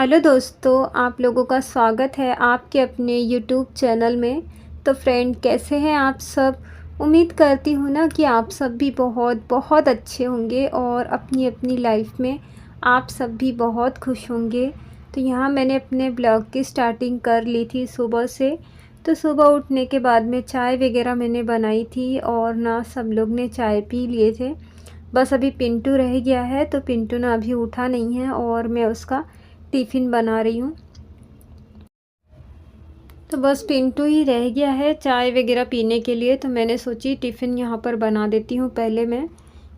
Hello दोस्तों, आप लोगों का स्वागत है आपके अपने यूट्यूब चैनल में। तो फ्रेंड, कैसे हैं आप सब? उम्मीद करती हूँ ना कि आप सब भी बहुत बहुत अच्छे होंगे और अपनी अपनी लाइफ में आप सब भी बहुत खुश होंगे। तो यहाँ मैंने अपने ब्लॉग की स्टार्टिंग कर ली थी सुबह से। तो सुबह उठने के बाद में चाय वगैरह मैंने बनाई थी और ना सब लोग ने चाय पी लिए थे। बस अभी पिंटू रह गया है, तो पिंटू ना अभी उठा नहीं है और मैं उसका टिफ़िन बना रही हूँ। तो बस पिंटू ही रह गया है चाय वगैरह पीने के लिए, तो मैंने सोची टिफ़िन यहाँ पर बना देती हूँ पहले मैं।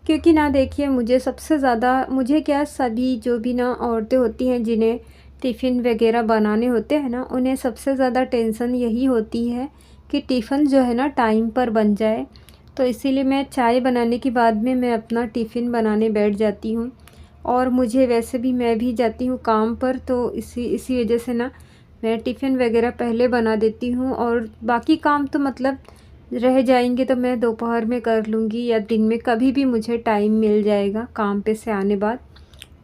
क्योंकि ना देखिए, मुझे सबसे ज़्यादा मुझे क्या सभी जो भी ना औरतें होती हैं जिन्हें टिफ़िन वगैरह बनाने होते हैं ना, उन्हें सबसे ज़्यादा टेंशन यही होती है कि टिफ़िन जो है ना टाइम पर बन जाए। तो इसीलिए मैं चाय बनाने के बाद में मैं अपना टिफ़िन बनाने बैठ जाती हूँ। और मुझे वैसे भी मैं भी जाती हूँ काम पर, तो इसी वजह से ना मैं टिफ़िन वगैरह पहले बना देती हूँ और बाकी काम तो मतलब रह जाएंगे तो मैं दोपहर में कर लूँगी या दिन में, कभी भी मुझे टाइम मिल जाएगा काम पे से आने बाद,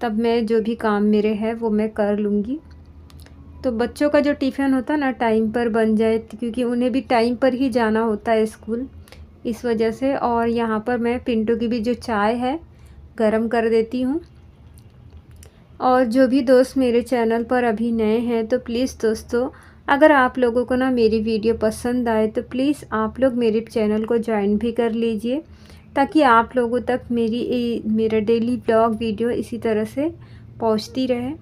तब मैं जो भी काम मेरे है वो मैं कर लूँगी। तो बच्चों का जो टिफ़िन होता है ना टाइम पर बन जाए, क्योंकि उन्हें भी टाइम पर ही जाना होता है स्कूल, इस वजह से। और यहाँ पर मैं पिंटू की भी जो चाय है गरम कर देती हूँ। और जो भी दोस्त मेरे चैनल पर अभी नए हैं, तो प्लीज़ दोस्तों, अगर आप लोगों को ना मेरी वीडियो पसंद आए तो प्लीज़ आप लोग मेरे चैनल को ज्वाइन भी कर लीजिए, ताकि आप लोगों तक मेरा डेली ब्लॉग वीडियो इसी तरह से पहुंचती रहे।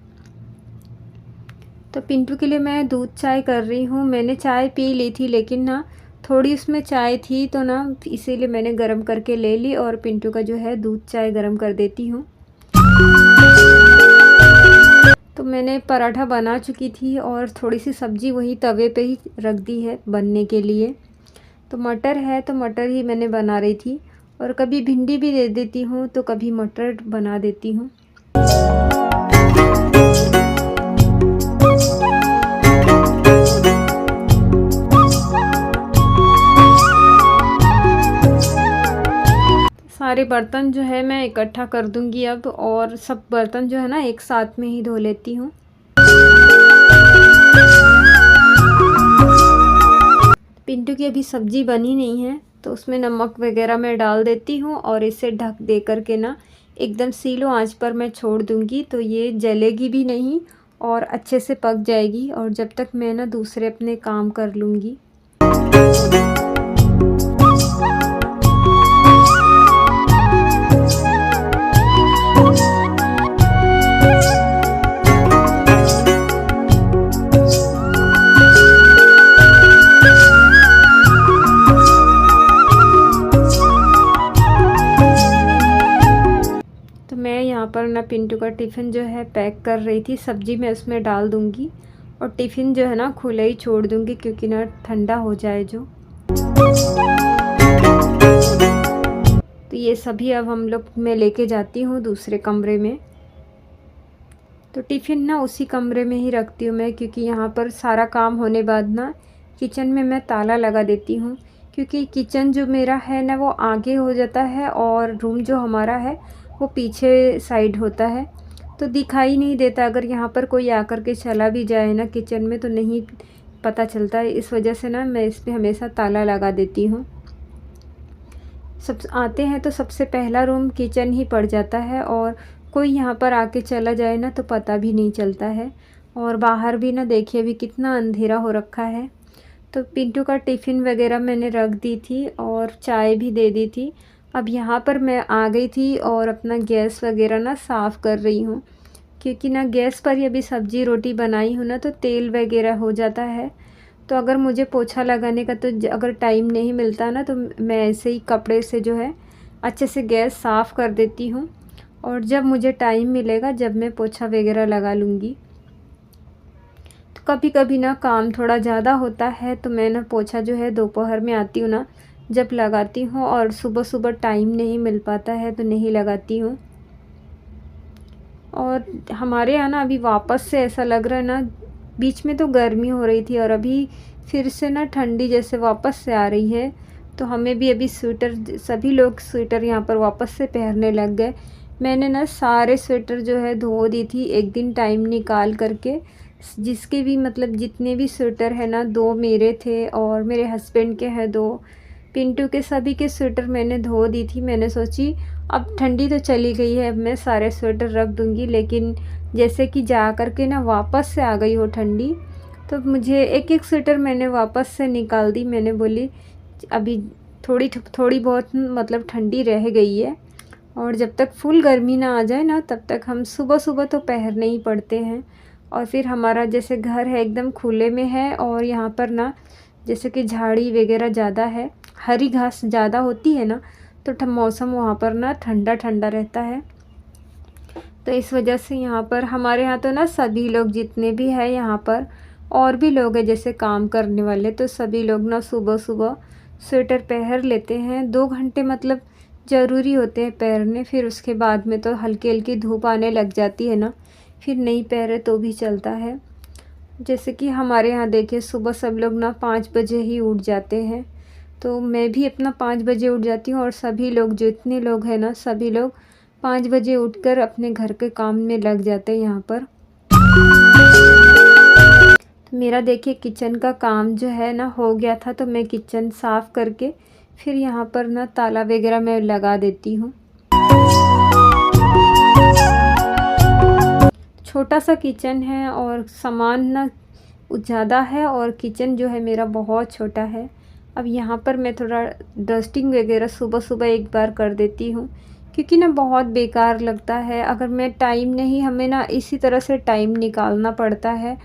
तो पिंटू के लिए मैं दूध चाय कर रही हूँ। मैंने चाय पी ली थी, लेकिन ना थोड़ी उसमें चाय थी, तो ना इसीलिए मैंने गरम करके ले ली और पिंटू का जो है दूध चाय गरम कर देती हूँ। तो मैंने पराठा बना चुकी थी और थोड़ी सी सब्ज़ी वही तवे पे ही रख दी है बनने के लिए। तो मटर है, तो मटर ही मैंने बना रही थी, और कभी भिंडी भी दे देती हूँ तो कभी मटर बना देती हूँ। सारे बर्तन जो है मैं इकट्ठा कर दूंगी अब, और सब बर्तन जो है ना एक साथ में ही धो लेती हूँ। पिंटू की अभी सब्ज़ी बनी नहीं है, तो उसमें नमक वगैरह मैं डाल देती हूँ और इसे ढक दे कर के ना एकदम सीलो आंच पर मैं छोड़ दूँगी, तो ये जलेगी भी नहीं और अच्छे से पक जाएगी। और जब तक मैं ना दूसरे अपने काम कर लूँगी। यहाँ पर ना पिंटू का टिफ़िन जो है पैक कर रही थी, सब्ज़ी मैं उसमें डाल दूँगी और टिफ़िन जो है ना खुला ही छोड़ दूँगी, क्योंकि ना ठंडा हो जाए जो। तो ये सभी अब हम लोग मैं लेके जाती हूँ दूसरे कमरे में। तो टिफ़िन ना उसी कमरे में ही रखती हूँ मैं, क्योंकि यहाँ पर सारा काम होने बाद ना किचन में मैं ताला लगा देती हूँ, क्योंकि किचन जो मेरा है ना वो आगे हो जाता है और रूम जो हमारा है वो पीछे साइड होता है, तो दिखाई नहीं देता। अगर यहाँ पर कोई आकर के चला भी जाए ना किचन में तो नहीं पता चलता है, इस वजह से ना मैं इस पर हमेशा ताला लगा देती हूँ। सब आते हैं तो सबसे पहला रूम किचन ही पड़ जाता है, और कोई यहाँ पर आके चला जाए ना तो पता भी नहीं चलता है। और बाहर भी ना देखिए अभी कितना अंधेरा हो रखा है। तो पिंटू का टिफ़िन वगैरह मैंने रख दी थी और चाय भी दे दी थी। अब यहाँ पर मैं आ गई थी और अपना गैस वगैरह ना साफ़ कर रही हूँ, क्योंकि ना गैस पर ही अभी सब्ज़ी रोटी बनाई हूँ ना, तो तेल वगैरह हो जाता है। तो अगर मुझे पोछा लगाने का तो अगर टाइम नहीं मिलता ना, तो मैं ऐसे ही कपड़े से जो है अच्छे से गैस साफ़ कर देती हूँ, और जब मुझे टाइम मिलेगा जब मैं पोछा वगैरह लगा लूँगी। तो कभी कभी ना काम थोड़ा ज़्यादा होता है, तो मैं ना पोछा जो है दोपहर में आती हूँ ना जब लगाती हूँ, और सुबह सुबह टाइम नहीं मिल पाता है तो नहीं लगाती हूँ। और हमारे यहाँ ना अभी वापस से ऐसा लग रहा है ना, बीच में तो गर्मी हो रही थी और अभी फिर से ना ठंडी जैसे वापस से आ रही है। तो हमें भी अभी स्वेटर, सभी लोग स्वेटर यहाँ पर वापस से पहनने लग गए, मैंने ना सारे स्वेटर जो है धो दी थी एक दिन टाइम निकाल करके। जिसके भी मतलब जितने भी स्वेटर है ना, 2 मेरे थे और मेरे हस्बैंड के हैं 2, पिंटू के, सभी के स्वेटर मैंने धो दी थी। मैंने सोची अब ठंडी तो चली गई है, अब मैं सारे स्वेटर रख दूँगी, लेकिन जैसे कि जा कर के ना वापस से आ गई हो ठंडी, तो मुझे एक-एक स्वेटर मैंने वापस से निकाल दी। मैंने बोली अभी थोड़ी बहुत मतलब ठंडी रह गई है, और जब तक फुल गर्मी ना आ जाए ना, तब तक हम सुबह-सुबह तो पहनने ही पड़ते हैं। और फिर हमारा जैसे घर है एकदम खुले में है, और यहाँ पर ना जैसे कि झाड़ी वगैरह ज़्यादा है, हरी घास ज़्यादा होती है ना, तो मौसम वहाँ पर ना ठंडा-ठंडा रहता है। तो इस वजह से यहाँ पर हमारे यहाँ तो ना सभी लोग जितने भी हैं यहाँ पर, और भी लोग हैं जैसे काम करने वाले, तो सभी लोग ना सुबह-सुबह स्वेटर पहन लेते हैं। 2 घंटे मतलब ज़रूरी होते हैं पहनने, फिर उसके बाद में तो हल्की-हल्की धूप आने लग जाती है ना, फिर नहीं पहने तो भी चलता है। जैसे कि हमारे यहाँ देखिए सुबह सब लोग ना 5 बजे ही उठ जाते हैं, तो मैं भी अपना 5 बजे उठ जाती हूँ, और सभी लोग जितने लोग हैं ना, सभी लोग 5 बजे उठकर अपने घर के काम में लग जाते हैं यहाँ पर। तो मेरा देखिए किचन का काम जो है ना हो गया था, तो मैं किचन साफ़ करके फिर यहाँ पर ना ताला वगैरह मैं लगा देती हूँ। छोटा सा किचन है और सामान ना ज़्यादा है, और किचन जो है मेरा बहुत छोटा है। अब यहाँ पर मैं थोड़ा डस्टिंग वगैरह सुबह-सुबह एक बार कर देती हूँ, क्योंकि ना बहुत बेकार लगता है। अगर मैं टाइम नहीं, हमें ना इसी तरह से टाइम निकालना पड़ता है।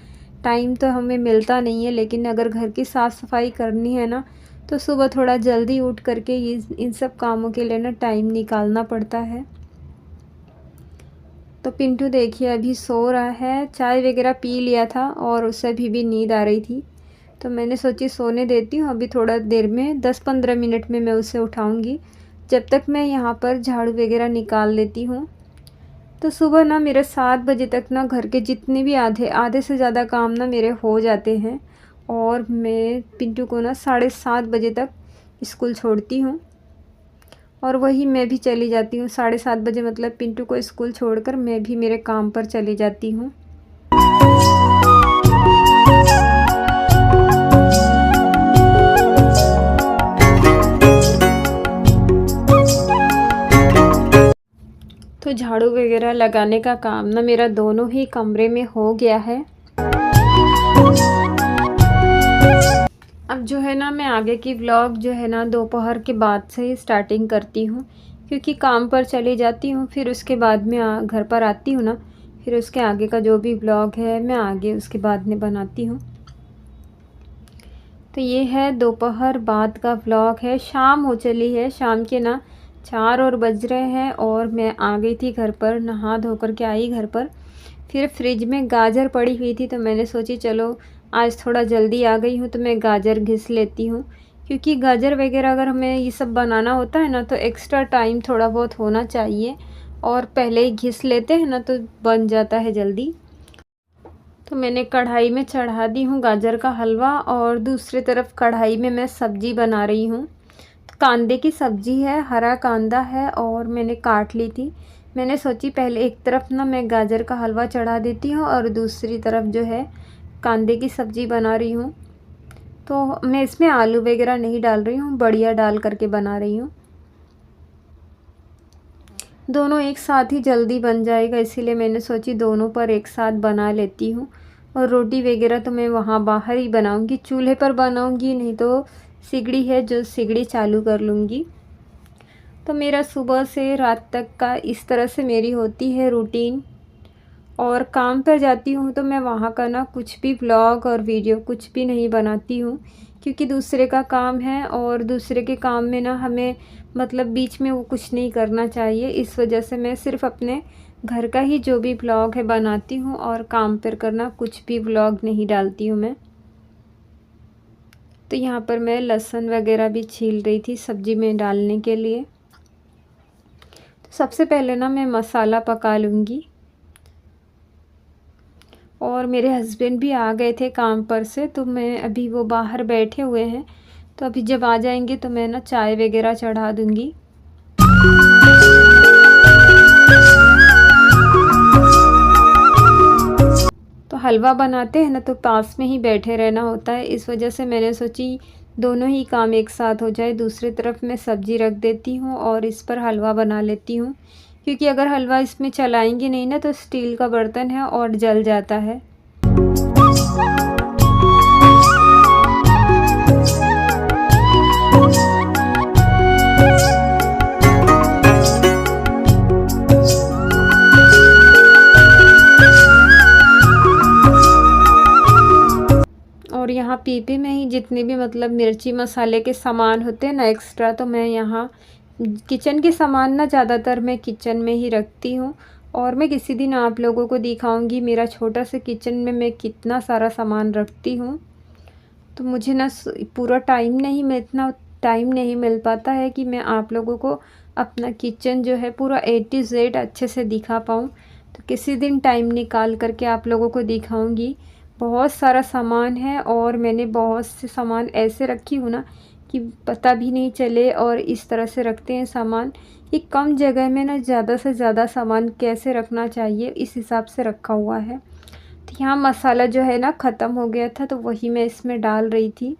टाइम तो हमें मिलता नहीं है, लेकिन अगर घर की साफ़-सफ़ाई करनी है ना, तो सुबह थोड़ा जल्दी उठ करके इन सब कामों के लिए ना टाइम निकालना पड़ता है। तो पिंटू देखिए अभी सो रहा है, चाय वगैरह पी लिया था और उसे अभी भी नींद आ रही थी, तो मैंने सोची सोने देती हूँ। अभी थोड़ा देर में 10-15 मिनट में मैं उसे उठाऊँगी, जब तक मैं यहाँ पर झाड़ू वगैरह निकाल लेती हूँ। तो सुबह ना मेरे 7 बजे तक ना घर के जितने भी आधे से ज़्यादा काम ना मेरे हो जाते हैं, और मैं पिंटू को ना 7:30 बजे तक स्कूल छोड़ती हूँ, और वही मैं भी चली जाती हूँ 7:30 बजे, मतलब पिंटू को स्कूल छोड़कर मैं भी मेरे काम पर चली जाती हूँ। तो झाड़ू वगैरह लगाने का काम ना मेरा दोनों ही कमरे में हो गया है। अब जो है ना मैं आगे की व्लॉग जो है ना दोपहर के बाद से ही स्टार्टिंग करती हूँ, क्योंकि काम पर चली जाती हूँ, फिर उसके बाद में घर पर आती हूँ ना, फिर उसके आगे का जो भी व्लॉग है मैं आगे उसके बाद में बनाती हूँ। तो ये है दोपहर बाद का व्लॉग है। शाम हो चली है, शाम के ना 4 और बज रहे हैं, और मैं आ गई थी घर पर, नहा धो कर के आई घर पर। फिर फ्रिज में गाजर पड़ी हुई थी, तो मैंने सोची चलो आज थोड़ा जल्दी आ गई हूँ तो मैं गाजर घिस लेती हूँ, क्योंकि गाजर वगैरह अगर हमें ये सब बनाना होता है ना, तो एक्स्ट्रा टाइम थोड़ा बहुत होना चाहिए, और पहले ही घिस लेते हैं ना तो बन जाता है जल्दी। तो मैंने कढ़ाई में चढ़ा दी हूँ गाजर का हलवा, और दूसरी तरफ कढ़ाई में मैं सब्ज़ी बना रही हूँ। तो कांदे की सब्ज़ी है, हरा कांदा है, और मैंने काट ली थी। मैंने सोची पहले एक तरफ ना मैं गाजर का हलवा चढ़ा देती हूँ, और दूसरी तरफ जो है कांदे की सब्ज़ी बना रही हूँ। तो मैं इसमें आलू वगैरह नहीं डाल रही हूँ, बढ़िया डाल करके बना रही हूँ। दोनों एक साथ ही जल्दी बन जाएगा, इसीलिए मैंने सोची दोनों पर एक साथ बना लेती हूँ। और रोटी वगैरह तो मैं वहाँ बाहर ही बनाऊँगी, चूल्हे पर बनाऊँगी, नहीं तो सिगड़ी है जो सिगड़ी चालू कर लूँगी। तो मेरा सुबह से रात तक का इस तरह से मेरी होती है रूटीन। और काम पर जाती हूँ तो मैं वहाँ का ना कुछ भी व्लॉग और वीडियो कुछ भी नहीं बनाती हूँ, क्योंकि दूसरे का काम है, और दूसरे के काम में ना हमें मतलब बीच में वो कुछ नहीं करना चाहिए। इस वजह से मैं सिर्फ़ अपने घर का ही जो भी व्लॉग है बनाती हूँ, और काम पर करना कुछ भी व्लॉग नहीं डालती हूँ मैं। तो यहाँ पर मैं लहसुन वगैरह भी छील रही थी सब्ज़ी में डालने के लिए। तो सबसे पहले ना मैं मसाला पका लूँगी, और मेरे हस्बैंड भी आ गए थे काम पर से, तो मैं अभी वो बाहर बैठे हुए हैं, तो अभी जब आ जाएंगे तो मैं ना चाय वगैरह चढ़ा दूँगी। तो हलवा बनाते हैं ना तो पास में ही बैठे रहना होता है, इस वजह से मैंने सोची दोनों ही काम एक साथ हो जाए। दूसरी तरफ मैं सब्ज़ी रख देती हूँ और इस पर हलवा बना लेती हूँ, क्योंकि अगर हलवा इसमें चलाएंगे नहीं ना तो स्टील का बर्तन है और जल जाता है। और यहाँ पीपे में ही जितने भी मतलब मिर्ची मसाले के सामान होते हैं ना एक्स्ट्रा, तो मैं यहाँ किचन के सामान ना ज़्यादातर मैं किचन में ही रखती हूँ। और मैं किसी दिन आप लोगों को दिखाऊंगी मेरा छोटा सा किचन में मैं कितना सारा सामान रखती हूँ। तो मुझे ना पूरा टाइम नहीं मैं इतना टाइम नहीं मिल पाता है कि मैं आप लोगों को अपना किचन जो है पूरा A to Z अच्छे से दिखा पाऊँ। तो किसी दिन टाइम निकाल करके आप लोगों को दिखाऊंगी। बहुत सारा सामान है और मैंने बहुत से सामान ऐसे रखी हूँ ना कि पता भी नहीं चले, और इस तरह से रखते हैं सामान कि कम जगह में ना ज़्यादा से ज़्यादा सामान कैसे रखना चाहिए, इस हिसाब से रखा हुआ है। तो यहाँ मसाला जो है ना ख़त्म हो गया था तो वही मैं इसमें डाल रही थी।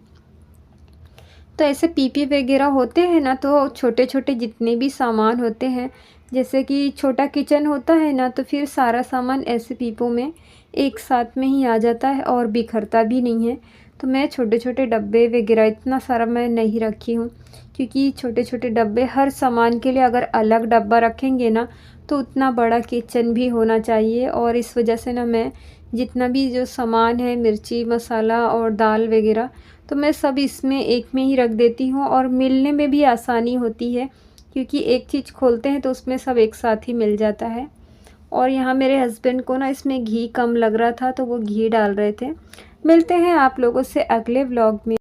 तो ऐसे पीपी वगैरह होते हैं ना तो छोटे छोटे जितने भी सामान होते हैं, जैसे कि छोटा किचन होता है ना तो फिर सारा सामान ऐसे पीपों में एक साथ में ही आ जाता है और बिखरता भी नहीं है। तो मैं छोटे छोटे डब्बे वगैरह इतना सारा मैं नहीं रखी हूँ, क्योंकि छोटे छोटे डब्बे हर सामान के लिए अगर अलग डब्बा रखेंगे ना तो उतना बड़ा किचन भी होना चाहिए। और इस वजह से ना मैं जितना भी जो सामान है मिर्ची मसाला और दाल वगैरह तो मैं सब इसमें एक में ही रख देती हूँ, और मिलने में भी आसानी होती है क्योंकि एक चीज़ खोलते हैं तो उसमें सब एक साथ ही मिल जाता है। और यहाँ मेरे हस्बैंड को ना इसमें घी कम लग रहा था तो वो घी डाल रहे थे। मिलते हैं आप लोगों से अगले व्लॉग में।